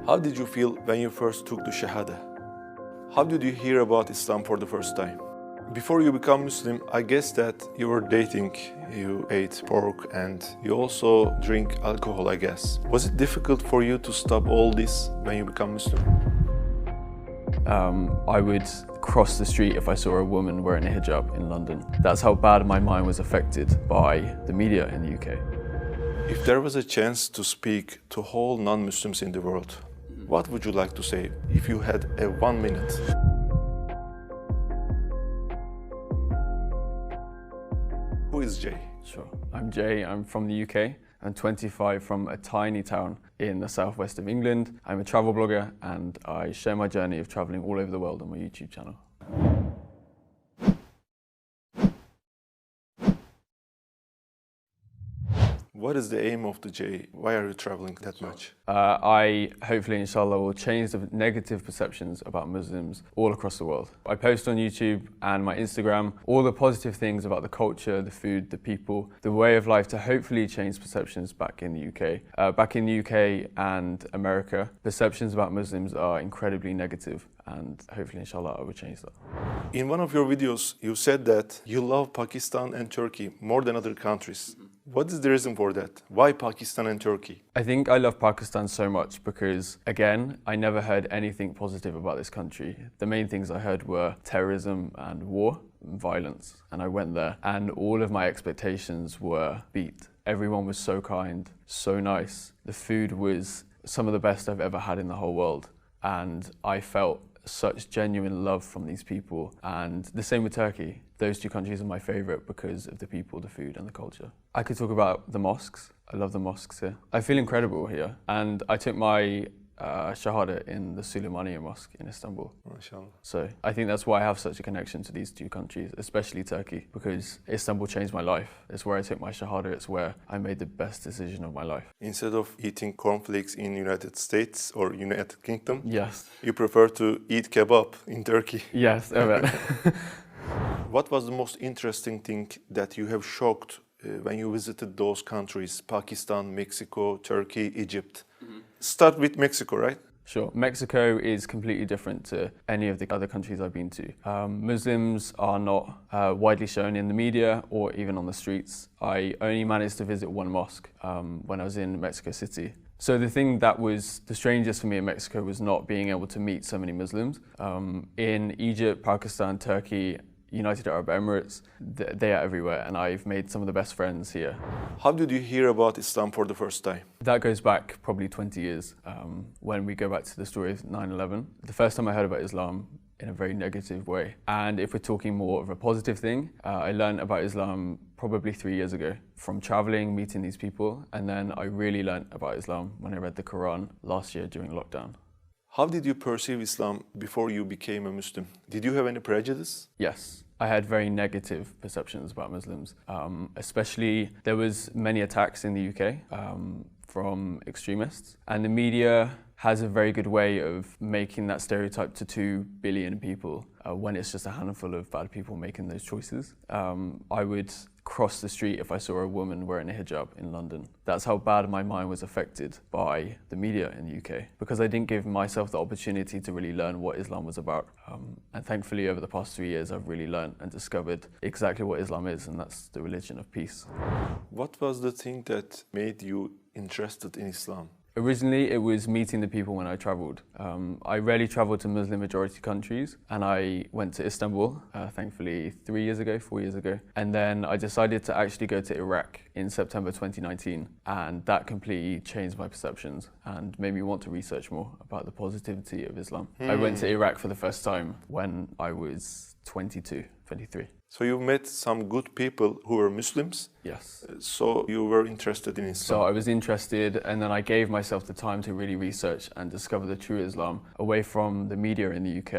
How did you feel when you first took the Shahada? How did you hear about Islam for the first time? Before you become Muslim, I guess that you were dating, you ate pork, and you also drink alcohol, I guess. Was it difficult for you to stop all this when you become Muslim? I would cross the street if I saw a woman wearing a hijab in London. That's how bad my mind was affected by the media in the UK. If there was a chance to speak to whole non-Muslims in the world, what would you like to say if you had a 1 minute? Who is Jay? Sure. I'm Jay, I'm from the UK. I'm 25 from a tiny town in the southwest of England. I'm a travel blogger and I share my journey of traveling all over the world on my YouTube channel. What is the aim of the J? Why are you traveling that much? I hopefully, inshallah, will change the negative perceptions about Muslims all across the world. I post on YouTube and my Instagram all the positive things about the culture, the food, the people, the way of life to hopefully change perceptions back in the UK. Back in the UK and America, perceptions about Muslims are incredibly negative and hopefully, inshallah, I will change that. In one of your videos, you said that you love Pakistan and Turkey more than other countries. What is the reason for that? Why Pakistan and Turkey? I think I love Pakistan so much because, again, I never heard anything positive about this country. The main things I heard were terrorism and war and violence. And I went there and all of my expectations were beat. Everyone was so kind, so nice. The food was some of the best I've ever had in the whole world. And I felt such genuine love from these people. And the same with Turkey. Those two countries are my favourite because of the people, the food and the culture. I could talk about the mosques. I love the mosques here. I feel incredible here. And I took my Shahada in the Süleymaniye Mosque in Istanbul. MashaAllah. So I think that's why I have such a connection to these two countries, especially Turkey, because Istanbul changed my life. It's where I took my Shahada, it's where I made the best decision of my life. Instead of eating cornflakes in United States or United Kingdom, yes, you prefer to eat kebab in Turkey. Yes, evet. What was the most interesting thing that you have shocked when you visited those countries, Pakistan, Mexico, Turkey, Egypt? Start with Mexico, right? Sure. Mexico is completely different to any of the other countries I've been to. Muslims are not widely shown in the media or even on the streets. I only managed to visit one mosque when I was in Mexico City. So the thing that was the strangest for me in Mexico was not being able to meet so many Muslims. In Egypt, Pakistan, Turkey, United Arab Emirates, they are everywhere and I've made some of the best friends here. How did you hear about Islam for the first time? That goes back probably 20 years when we go back to the story of 9/11. The first time I heard about Islam in a very negative way. And if we're talking more of a positive thing, I learned about Islam probably 3 years ago from traveling, meeting these people. And then I really learned about Islam when I read the Quran last year during lockdown. How did you perceive Islam before you became a Muslim? Did you have any prejudice? Yes, I had very negative perceptions about Muslims. Especially, there was many attacks in the UK from extremists. And the media has a very good way of making that stereotype to 2 billion people when it's just a handful of bad people making those choices. I would cross the street if I saw a woman wearing a hijab in London. That's how bad my mind was affected by the media in the UK because I didn't give myself the opportunity to really learn what Islam was about. And thankfully over the past 3 years I've really learned and discovered exactly what Islam is, and that's the religion of peace. What was the thing that made you interested in Islam? Originally, it was meeting the people when I travelled. I rarely travelled to Muslim majority countries, and I went to Istanbul, thankfully 4 years ago. And then I decided to actually go to Iraq in September 2019, and that completely changed my perceptions and made me want to research more about the positivity of Islam. I went to Iraq for the first time when I was 22, 23. So you met some good people who were Muslims? Yes. So you were interested in Islam? So I was interested, and then I gave myself the time to really research and discover the true Islam away from the media in the UK.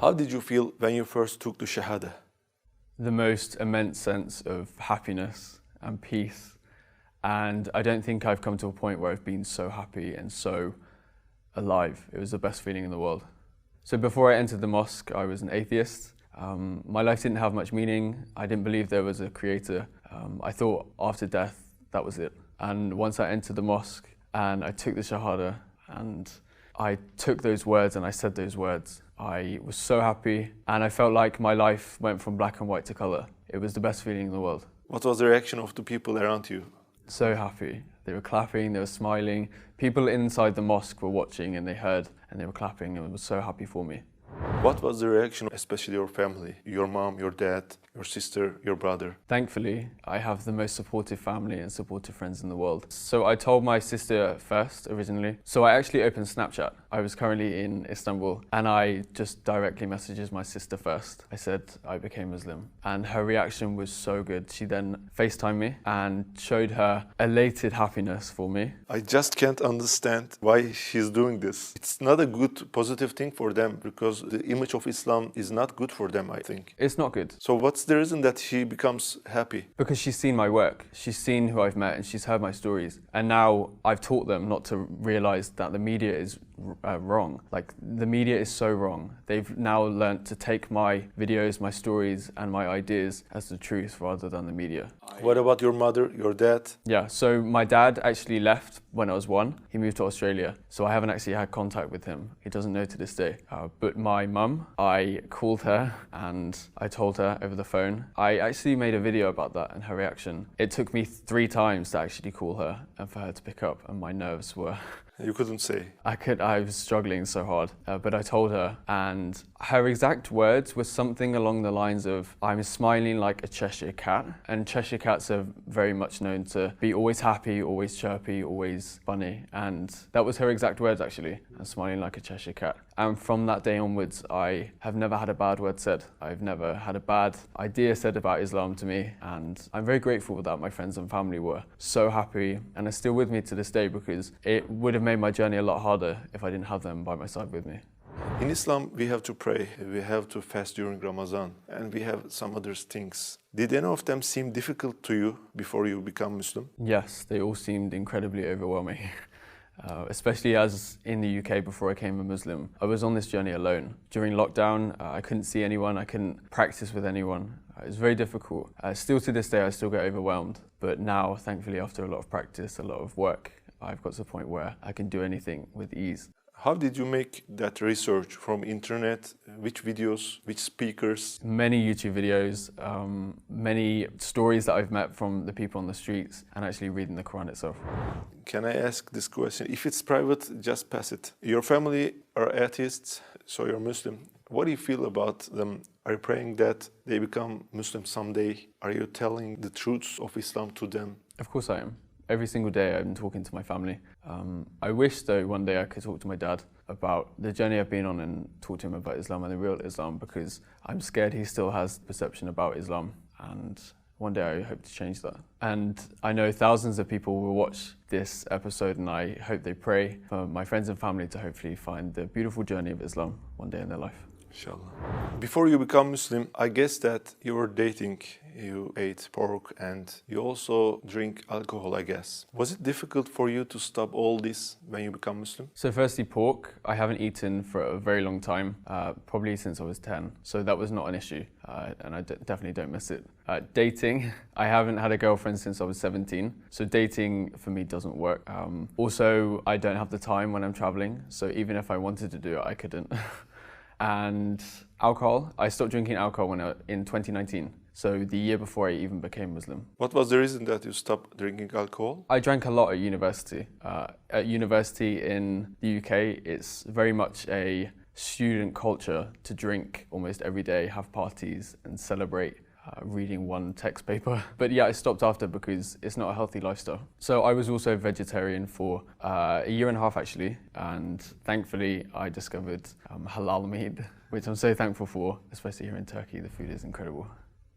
How did you feel when you first took the Shahada? The most immense sense of happiness and peace. And I don't think I've come to a point where I've been so happy and so alive. It was the best feeling in the world. So before I entered the mosque, I was an atheist. My life didn't have much meaning. I didn't believe there was a creator. I thought after death, that was it. And once I entered the mosque and I took the Shahada and I took those words and I said those words. I was so happy and I felt like my life went from black and white to colour. It was the best feeling in the world. What was the reaction of the people around you? So happy. They were clapping, they were smiling. People inside the mosque were watching and they heard and they were clapping and were so happy for me. What was the reaction, especially your family, your mom, your dad, your sister, your brother? Thankfully, I have the most supportive family and supportive friends in the world. So I told my sister first, originally. So I actually opened Snapchat. I was currently in Istanbul and I just directly messaged my sister first. I said I became Muslim and her reaction was so good. She then FaceTimed me and showed her elated happiness for me. I just can't understand why she's doing this. It's not a good, positive thing for them because the image of Islam is not good for them, I think. It's not good. So what's the reason that she becomes happy? Because she's seen my work, she's seen who I've met and she's heard my stories. And now I've taught them not to realise that the media is wrong. Like, the media is so wrong. They've now learnt to take my videos, my stories and my ideas as the truth rather than the media. What about your mother, your dad? Yeah, so my dad actually left when I was 1. He moved to Australia, so I haven't actually had contact with him. He doesn't know to this day. But my mum, I called her and I told her over the phone. I actually made a video about that and her reaction. It took me 3 times to actually call her and for her to pick up, and my nerves were... You couldn't say. I was struggling so hard, but I told her, and her exact words were something along the lines of, I'm smiling like a Cheshire cat, and Cheshire cats are very much known to be always happy, always chirpy, always funny, and that was her exact words actually, I'm smiling like a Cheshire cat. And from that day onwards, I have never had a bad word said. I've never had a bad idea said about Islam to me, and I'm very grateful that my friends and family were so happy and are still with me to this day, because it would have made my journey a lot harder if I didn't have them by my side with me. In Islam, we have to pray, we have to fast during Ramadan, and we have some other things. Did any of them seem difficult to you before you become Muslim? Yes, they all seemed incredibly overwhelming. Especially as in the UK before I became a Muslim. I was on this journey alone. During lockdown, I couldn't see anyone, I couldn't practice with anyone. It was very difficult. Still to this day, I still get overwhelmed. But now, thankfully, after a lot of practice, a lot of work, I've got to the point where I can do anything with ease. How did you make that research? From internet? Which videos? Which speakers? Many YouTube videos, many stories that I've met from the people on the streets, and actually reading the Quran itself. Can I ask this question? If it's private, just pass it. Your family are atheists, so you're Muslim. What do you feel about them? Are you praying that they become Muslim someday? Are you telling the truths of Islam to them? Of course I am. Every single day I'm talking to my family. I wish though one day I could talk to my dad about the journey I've been on and talk to him about Islam and the real Islam, because I'm scared he still has perception about Islam, and one day I hope to change that. And I know thousands of people will watch this episode, and I hope they pray for my friends and family to hopefully find the beautiful journey of Islam one day in their life. Inshallah. Before you become Muslim, I guess that you were dating, you ate pork and you also drink alcohol, I guess. Was it difficult for you to stop all this when you become Muslim? So firstly, pork, I haven't eaten for a very long time, probably since I was 10. So that was not an issue, and I definitely don't miss it. Dating, I haven't had a girlfriend since I was 17. So dating for me doesn't work. Also, I don't have the time when I'm traveling. So even if I wanted to do it, I couldn't. And alcohol, I stopped drinking alcohol in 2019, so the year before I even became Muslim. What was the reason that you stopped drinking alcohol? I drank a lot at university. At university in the UK, it's very much a student culture to drink almost every day, have parties and celebrate reading one text paper. But yeah, I stopped after because it's not a healthy lifestyle. So I was also vegetarian for a year and a half actually, and thankfully I discovered halal meat, which I'm so thankful for, especially here in Turkey. The food is incredible.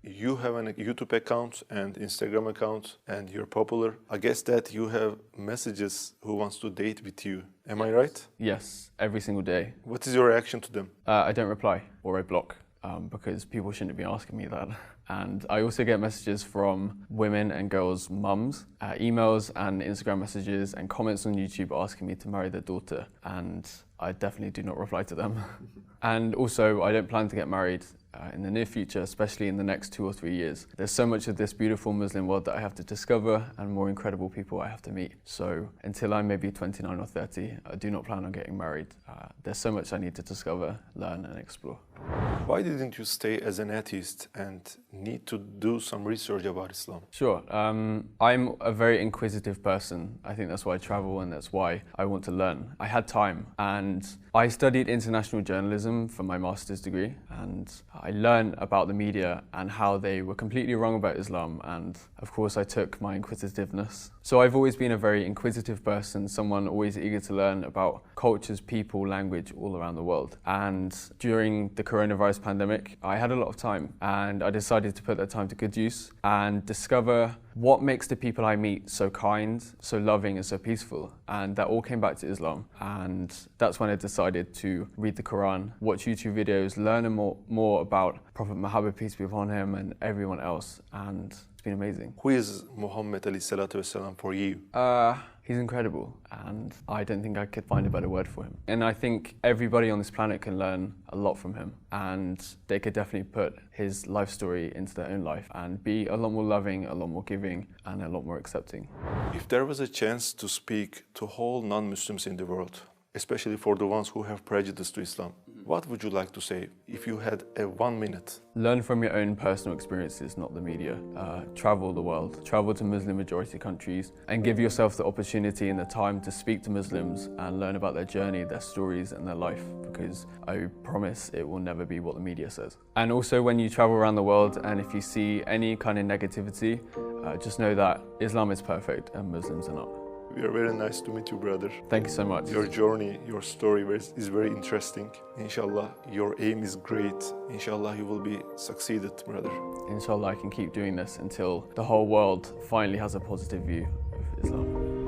You have a YouTube account and Instagram account, and you're popular. I guess that you have messages who wants to date with you. Am I right? Yes, every single day. What is your reaction to them? I don't reply, or I block, because people shouldn't be asking me that. And I also get messages from women and girls' mums, emails and Instagram messages and comments on YouTube asking me to marry their daughter, and I definitely do not reply to them. And also, I don't plan to get married in the near future, especially in the next 2 or 3 years. There's so much of this beautiful Muslim world that I have to discover and more incredible people I have to meet. So until I'm maybe 29 or 30, I do not plan on getting married. There's so much I need to discover, learn and explore. Why didn't you stay as an atheist and need to do some research about Islam? Sure. I'm a very inquisitive person. I think that's why I travel and that's why I want to learn. I had time and I studied international journalism for my master's degree, and I learned about the media and how they were completely wrong about Islam, and of course I took my inquisitiveness. So I've always been a very inquisitive person, someone always eager to learn about cultures, people, language all around the world. And during the coronavirus pandemic, I had a lot of time and I decided to put that time to good use and discover what makes the people I meet so kind, so loving and so peaceful. And that all came back to Islam. And that's when I decided to read the Quran, watch YouTube videos, learn more about Prophet Muhammad, peace be upon him, and everyone else. And it's been amazing. Who is Muhammad alayhi salatu wasalam for you? He's incredible, and I don't think I could find a better word for him. And I think everybody on this planet can learn a lot from him, and they could definitely put his life story into their own life and be a lot more loving, a lot more giving, and a lot more accepting. If there was a chance to speak to all non-Muslims in the world, especially for the ones who have prejudice to Islam, what would you like to say if you had 1 minute? Learn from your own personal experiences, not the media. Travel the world, travel to Muslim majority countries, and give yourself the opportunity and the time to speak to Muslims and learn about their journey, their stories and their life, because I promise it will never be what the media says. And also when you travel around the world and if you see any kind of negativity, just know that Islam is perfect and Muslims are not. We are very nice to meet you, brother. Thank you so much. Your journey, your story is very interesting. Inshallah, your aim is great. Inshallah, you will be succeeded, brother. Inshallah, I can keep doing this until the whole world finally has a positive view of Islam.